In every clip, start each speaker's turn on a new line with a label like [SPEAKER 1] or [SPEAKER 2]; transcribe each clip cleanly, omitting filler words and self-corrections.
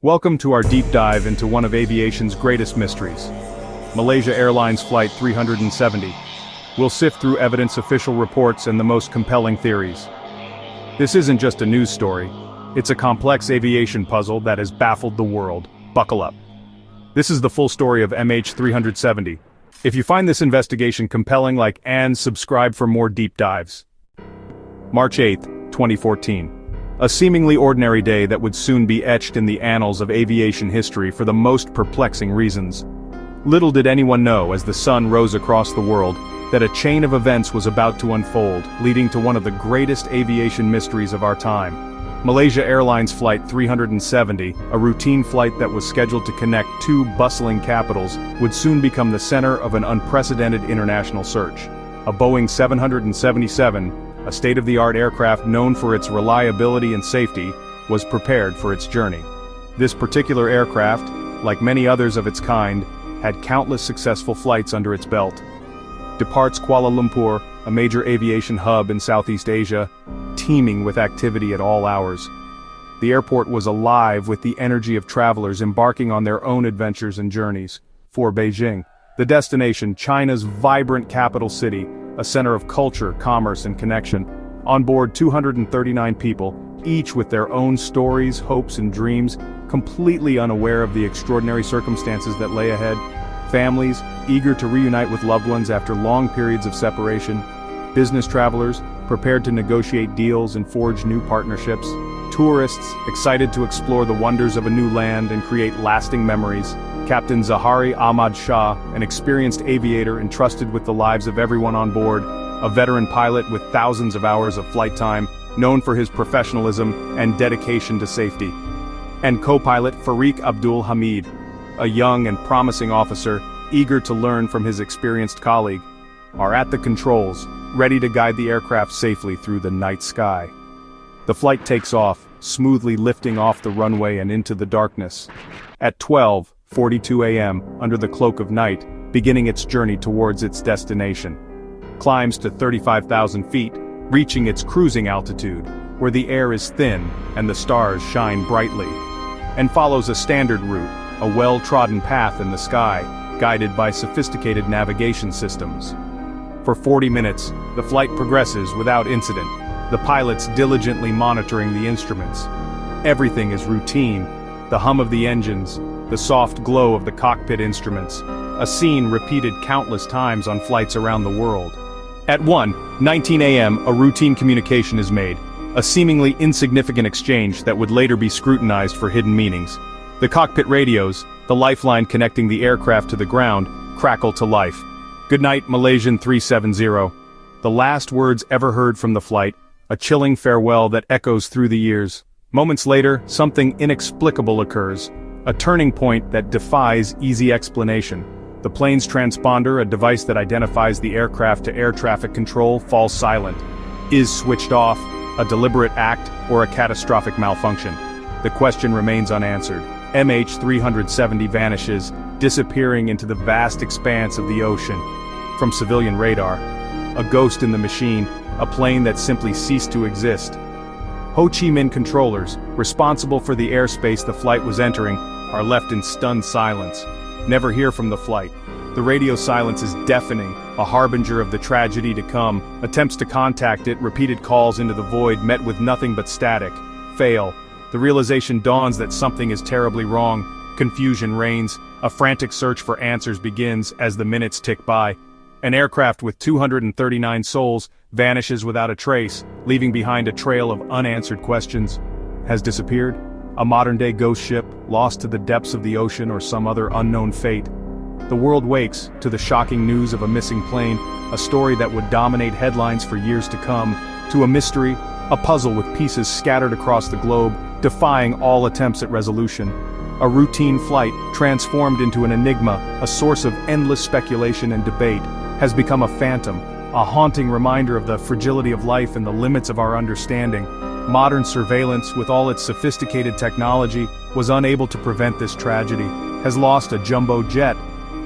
[SPEAKER 1] Welcome to our deep dive into one of aviation's greatest mysteries, Malaysia Airlines Flight 370. We'll sift through evidence, official reports, and the most compelling theories. This isn't just a news story, it's a complex aviation puzzle that has baffled the world. Buckle up. This is the full story of MH370. If you find this investigation compelling, like and subscribe for more deep dives. March 8, 2014. A seemingly ordinary day that would soon be etched in the annals of aviation history for the most perplexing reasons. Little did anyone know, as the sun rose across the world, that a chain of events was about to unfold, leading to one of the greatest aviation mysteries of our time. Malaysia Airlines Flight 370, a routine flight that was scheduled to connect two bustling capitals, would soon become the center of an unprecedented international search. A Boeing 777, a state-of-the-art aircraft known for its reliability and safety, was prepared for its journey. This particular aircraft, like many others of its kind, had countless successful flights under its belt. Departs Kuala Lumpur, a major aviation hub in Southeast Asia, teeming with activity at all hours. The airport was alive with the energy of travelers embarking on their own adventures and journeys. For Beijing, the destination, China's vibrant capital city, a center of culture, commerce, and connection. On board 239 people, each with their own stories, hopes, and dreams, completely unaware of the extraordinary circumstances that lay ahead. Families, eager to reunite with loved ones after long periods of separation. Business travelers, prepared to negotiate deals and forge new partnerships. Tourists, excited to explore the wonders of a new land and create lasting memories. Captain Zahari Ahmad Shah, an experienced aviator entrusted with the lives of everyone on board, a veteran pilot with thousands of hours of flight time, known for his professionalism and dedication to safety. And co-pilot Fariq Abdul Hamid, a young and promising officer, eager to learn from his experienced colleague, are at the controls, ready to guide the aircraft safely through the night sky. The flight takes off, smoothly lifting off the runway and into the darkness. At 12:42 a.m., under the cloak of night, beginning its journey towards its destination. Climbs to 35,000 feet, reaching its cruising altitude, where the air is thin and the stars shine brightly. And follows a standard route, a well-trodden path in the sky, guided by sophisticated navigation systems. For 40 minutes, the flight progresses without incident, the pilots diligently monitoring the instruments. Everything is routine, the hum of the engines, the soft glow of the cockpit instruments, a scene repeated countless times on flights around the world. At 1:19 a.m., a routine communication is made, a seemingly insignificant exchange that would later be scrutinized for hidden meanings. The cockpit radios, the lifeline connecting the aircraft to the ground, crackle to life. "Good night, Malaysian 370. The last words ever heard from the flight, a chilling farewell that echoes through the years. Moments later, something inexplicable occurs, a turning point that defies easy explanation. The plane's transponder, a device that identifies the aircraft to air traffic control, falls silent. Is switched off, a deliberate act, or a catastrophic malfunction? The question remains unanswered. MH370 vanishes, disappearing into the vast expanse of the ocean. From civilian radar, a ghost in the machine, a plane that simply ceased to exist. Ho Chi Minh controllers, responsible for the airspace the flight was entering, are left in stunned silence. Never hear from the flight. The radio silence is deafening, a harbinger of the tragedy to come. Attempts to contact it, repeated calls into the void met with nothing but static. Fail. The realization dawns that something is terribly wrong. Confusion reigns. A frantic search for answers begins as the minutes tick by. An aircraft with 239 souls vanishes without a trace, leaving behind a trail of unanswered questions. Has disappeared? A modern-day ghost ship, lost to the depths of the ocean or some other unknown fate? The world wakes to the shocking news of a missing plane, a story that would dominate headlines for years to come, to a mystery, a puzzle with pieces scattered across the globe, defying all attempts at resolution. A routine flight, transformed into an enigma, a source of endless speculation and debate, has become a phantom, a haunting reminder of the fragility of life and the limits of our understanding. Modern surveillance, with all its sophisticated technology, was unable to prevent this tragedy, has lost a jumbo jet,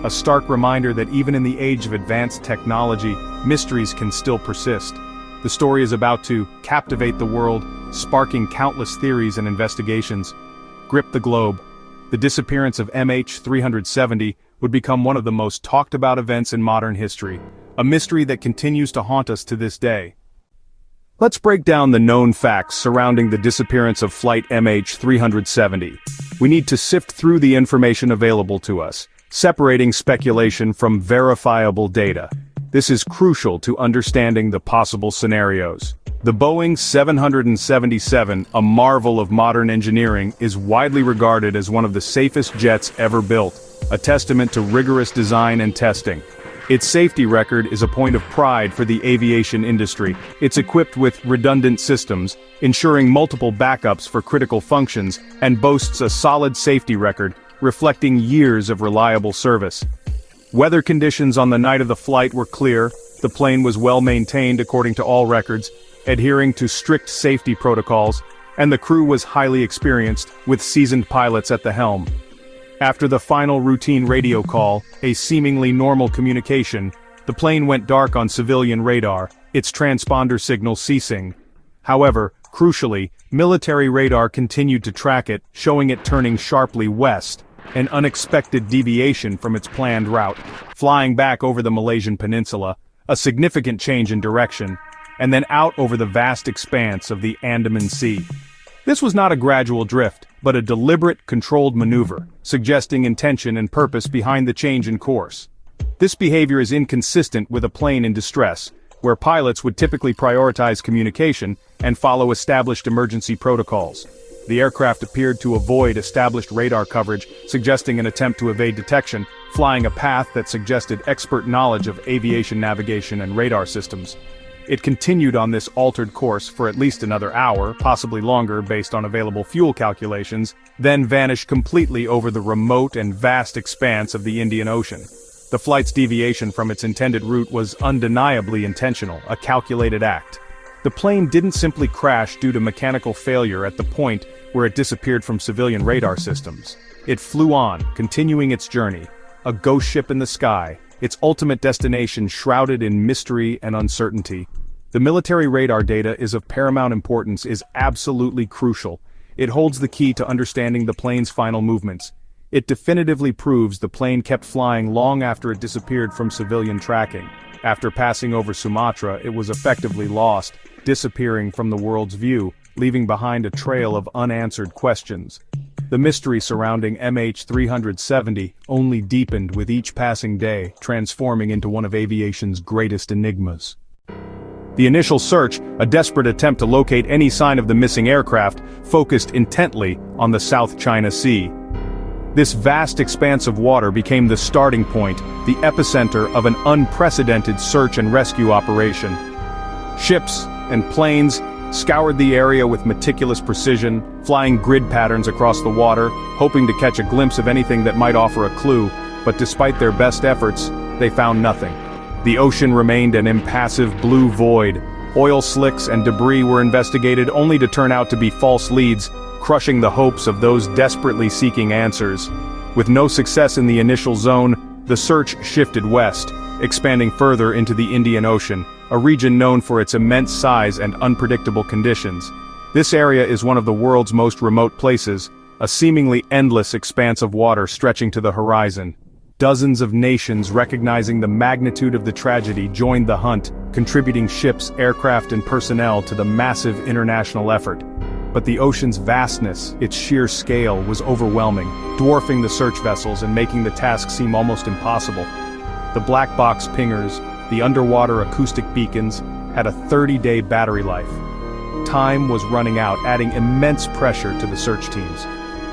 [SPEAKER 1] a stark reminder that even in the age of advanced technology, mysteries can still persist. The story is about to captivate the world, sparking countless theories and investigations. Grip the globe, the disappearance of MH370 would become one of the most talked about events in modern history, a mystery that continues to haunt us to this day. Let's break down the known facts surrounding the disappearance of Flight MH370. We need to sift through the information available to us, separating speculation from verifiable data. This is crucial to understanding the possible scenarios. The Boeing 777, a marvel of modern engineering, is widely regarded as one of the safest jets ever built, a testament to rigorous design and testing. Its safety record is a point of pride for the aviation industry. It's equipped with redundant systems, ensuring multiple backups for critical functions, and boasts a solid safety record, reflecting years of reliable service. Weather conditions on the night of the flight were clear, the plane was well maintained according to all records, adhering to strict safety protocols, and the crew was highly experienced, with seasoned pilots at the helm. After the final routine radio call, a seemingly normal communication, the plane went dark on civilian radar, its transponder signal ceasing. However, crucially, military radar continued to track it, showing it turning sharply west, an unexpected deviation from its planned route, flying back over the Malaysian peninsula, a significant change in direction, and then out over the vast expanse of the Andaman Sea. This was not a gradual drift, but a deliberate, controlled maneuver, suggesting intention and purpose behind the change in course. This behavior is inconsistent with a plane in distress, where pilots would typically prioritize communication and follow established emergency protocols. The aircraft appeared to avoid established radar coverage, suggesting an attempt to evade detection, flying a path that suggested expert knowledge of aviation navigation and radar systems. It continued on this altered course for at least another hour, possibly longer based on available fuel calculations, then vanished completely over the remote and vast expanse of the Indian Ocean. The flight's deviation from its intended route was undeniably intentional, a calculated act. The plane didn't simply crash due to mechanical failure at the point where it disappeared from civilian radar systems. It flew on, continuing its journey, a ghost ship in the sky, its ultimate destination shrouded in mystery and uncertainty. The military radar data is of paramount importance, is absolutely crucial. It holds the key to understanding the plane's final movements. It definitively proves the plane kept flying long after it disappeared from civilian tracking. After passing over Sumatra, it was effectively lost, disappearing from the world's view, leaving behind a trail of unanswered questions. The mystery surrounding MH370 only deepened with each passing day, transforming into one of aviation's greatest enigmas. The initial search, a desperate attempt to locate any sign of the missing aircraft, focused intently on the South China Sea. This vast expanse of water became the starting point, the epicenter of an unprecedented search and rescue operation. Ships and planes scoured the area with meticulous precision, flying grid patterns across the water, hoping to catch a glimpse of anything that might offer a clue, but despite their best efforts, they found nothing. The ocean remained an impassive blue void. Oil slicks and debris were investigated only to turn out to be false leads, crushing the hopes of those desperately seeking answers. With no success in the initial zone, the search shifted west, expanding further into the Indian Ocean, a region known for its immense size and unpredictable conditions. This area is one of the world's most remote places, a seemingly endless expanse of water stretching to the horizon. Dozens of nations recognizing the magnitude of the tragedy joined the hunt, contributing ships, aircraft, and personnel to the massive international effort. But the ocean's vastness, its sheer scale, was overwhelming, dwarfing the search vessels and making the task seem almost impossible. The black box pingers, the underwater acoustic beacons, had a 30-day battery life. Time was running out, adding immense pressure to the search teams.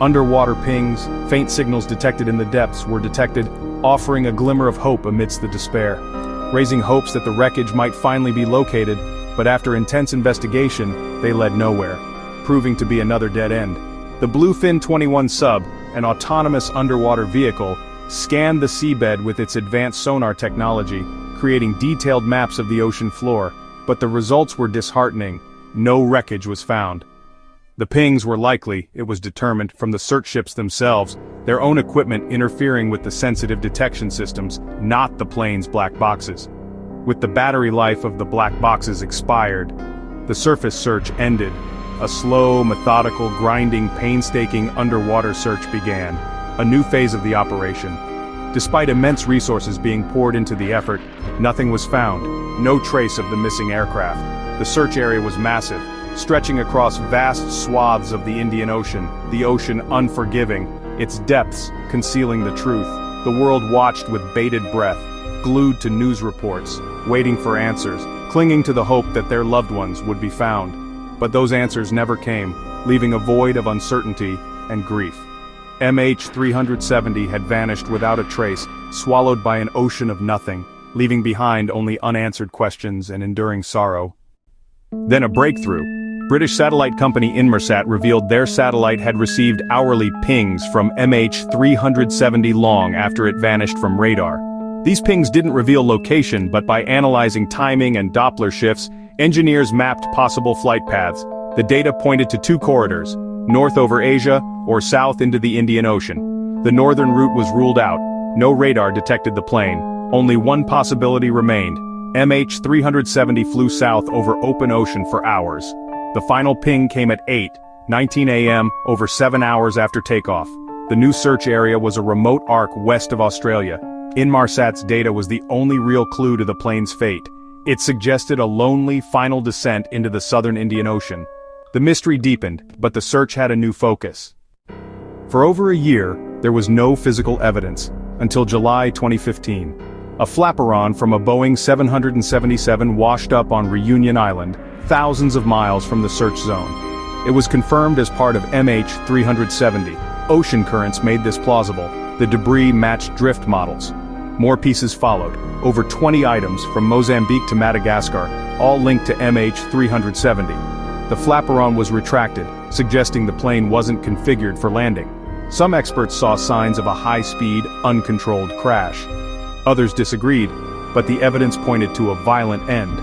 [SPEAKER 1] Underwater pings, faint signals detected in the depths were detected, offering a glimmer of hope amidst the despair, raising hopes that the wreckage might finally be located, but after intense investigation, they led nowhere, proving to be another dead end. The Bluefin 21 sub, an autonomous underwater vehicle, scanned the seabed with its advanced sonar technology, creating detailed maps of the ocean floor, but the results were disheartening. No wreckage was found. The pings were likely, it was determined, from the search ships themselves, their own equipment interfering with the sensitive detection systems, not the plane's black boxes. With the battery life of the black boxes expired, the surface search ended, A slow, methodical, grinding, painstaking underwater search began, a new phase of the operation. Despite immense resources being poured into the effort, nothing was found, no trace of the missing aircraft. The search area was massive, stretching across vast swaths of the Indian Ocean, the ocean unforgiving, its depths concealing the truth. The world watched with bated breath, glued to news reports, waiting for answers, clinging to the hope that their loved ones would be found. But those answers never came, leaving a void of uncertainty and grief. MH370 had vanished without a trace, swallowed by an ocean of nothing, leaving behind only unanswered questions and enduring sorrow. Then a breakthrough. British satellite company Inmarsat revealed their satellite had received hourly pings from MH370 long after it vanished from radar. These pings didn't reveal location, but by analyzing timing and Doppler shifts, engineers mapped possible flight paths. The data pointed to two corridors, north over Asia or south into the Indian Ocean. The northern route was ruled out. No radar detected the plane. Only one possibility remained. MH370 flew south over open ocean for hours. The final ping came at 8:19 a.m. over 7 hours after takeoff. The new search area was a remote arc west of Australia. Inmarsat's data was the only real clue to the plane's fate. It suggested a lonely final descent into the southern Indian Ocean. The mystery deepened, but the search had a new focus. For over a year, there was no physical evidence, until July 2015. A flaperon from a Boeing 777 washed up on Reunion Island, thousands of miles from the search zone. It was confirmed as part of MH370. Ocean currents made this plausible. The debris matched drift models. More pieces followed, over 20 items from Mozambique to Madagascar, all linked to MH370. The flaperon was retracted, suggesting the plane wasn't configured for landing. Some experts saw signs of a high-speed, uncontrolled crash. Others disagreed, but the evidence pointed to a violent end.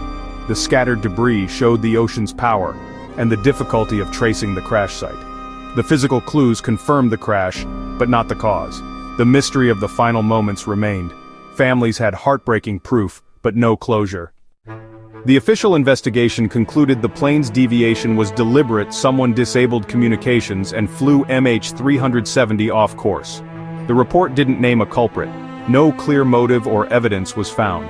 [SPEAKER 1] The scattered debris showed the ocean's power, and the difficulty of tracing the crash site. The physical clues confirmed the crash, but not the cause. The mystery of the final moments remained. Families had heartbreaking proof, but no closure. The official investigation concluded the plane's deviation was deliberate. Someone disabled communications and flew MH370 off course. The report didn't name a culprit. No clear motive or evidence was found.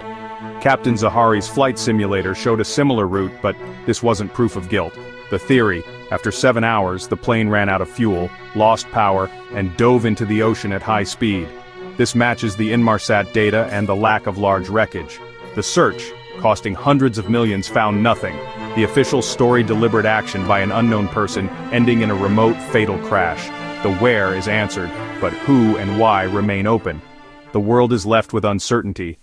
[SPEAKER 1] Captain Zahari's flight simulator showed a similar route, but this wasn't proof of guilt. The theory: after 7 hours, the plane ran out of fuel, lost power, and dove into the ocean at high speed. This matches the Inmarsat data and the lack of large wreckage. The search, costing hundreds of millions, found nothing. The official story: deliberate action by an unknown person, ending in a remote, fatal crash. The where is answered, but who and why remain open. The world is left with uncertainty.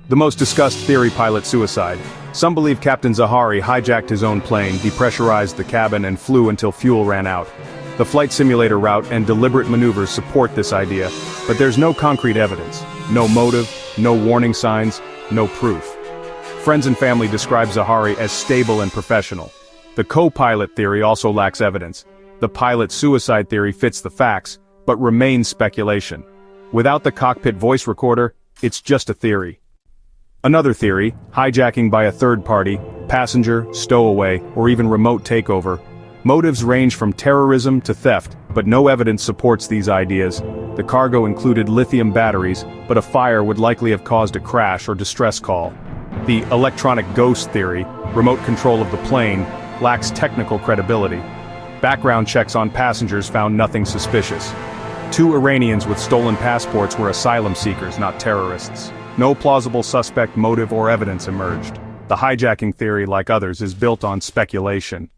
[SPEAKER 1] The most discussed theory: pilot suicide. Some believe Captain Zahari hijacked his own plane, depressurized the cabin, and flew until fuel ran out. The flight simulator route and deliberate maneuvers support this idea, but there's no concrete evidence. No motive, no warning signs, no proof. Friends and family describe Zahari as stable and professional. The co-pilot theory also lacks evidence. The pilot suicide theory fits the facts, but remains speculation. Without the cockpit voice recorder, it's just a theory. Another theory: hijacking by a third party, passenger, stowaway, or even remote takeover. Motives range from terrorism to theft, but no evidence supports these ideas. The cargo included lithium batteries, but a fire would likely have caused a crash or distress call. The electronic ghost theory, remote control of the plane, lacks technical credibility. Background checks on passengers found nothing suspicious. 2 Iranians with stolen passports were asylum seekers, not terrorists. No plausible suspect, motive, or evidence emerged. The hijacking theory, like others, is built on speculation.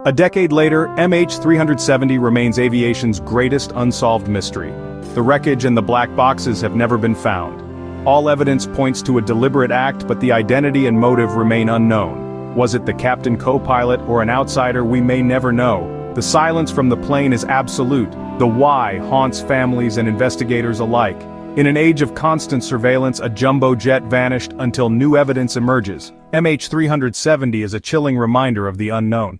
[SPEAKER 1] A decade later, MH370 remains aviation's greatest unsolved mystery. The wreckage and the black boxes have never been found. All evidence points to a deliberate act, but the identity and motive remain unknown. Was it the captain, co-pilot, or an outsider? We may never know. The silence from the plane is absolute. The why haunts families and investigators alike. In an age of constant surveillance, a jumbo jet vanished until new evidence emerges. MH370 is a chilling reminder of the unknown.